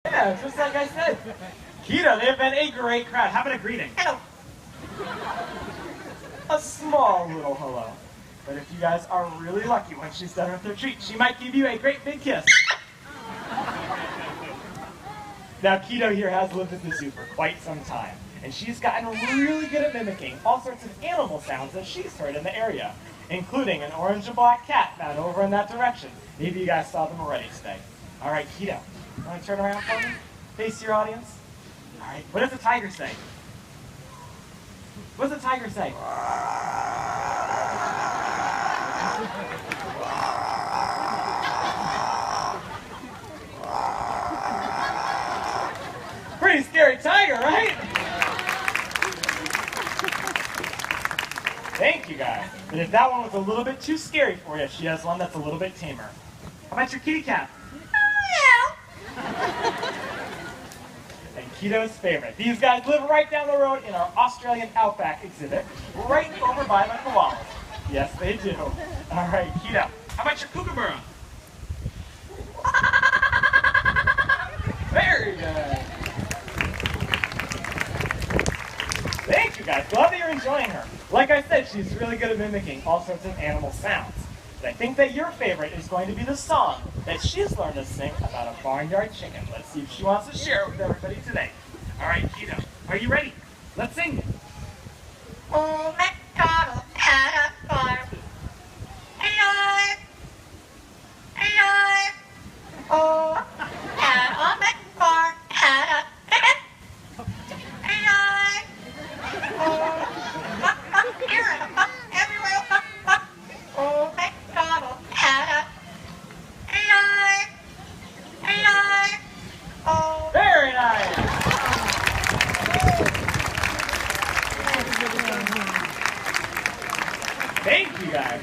Yeah, just like I said. Keto, they've been a great crowd. How about a greeting? Hello. A small little hello. But if you guys are really lucky when she's done with her treat, she might give you a great big kiss. Now, Keto here has lived at the zoo for quite some time, and she's gotten really good at mimicking all sorts of animal sounds that she's heard in the area, including an orange and black cat found over in that direction. Maybe you guys saw them already today. All right, Keto, you want to turn around for me? Face your audience. All right, what does the tiger say? What does the tiger say? Pretty scary tiger, right? Thank you, guys. And if that one was a little bit too scary for you, she has one that's a little bit tamer. How about your kitty cat? And Keto's favorite. These guys live right down the road in our Australian Outback exhibit, right over by the koalas. Yes, they do. All right, Keto. How about your kookaburra? Very good. Thank you, guys. Glad that you're enjoying her. Like I said, she's really good at mimicking all sorts of animal sounds. But I think that your favorite is going to be the song that she's learned to sing about a barnyard chicken. Let's see if she wants to share it with everybody today. All right, Keto, are you ready? Let's sing. Oh, MacDonald had a farm. Hey-o, hey-o. Oh, had a MacFarm, had a chicken. Hey-o. Oh, buck, here and a buck everywhere, buck, buck. Oh, MacDonald had a hey-o, hey-o. Oh. Very nice. Thank you, guys.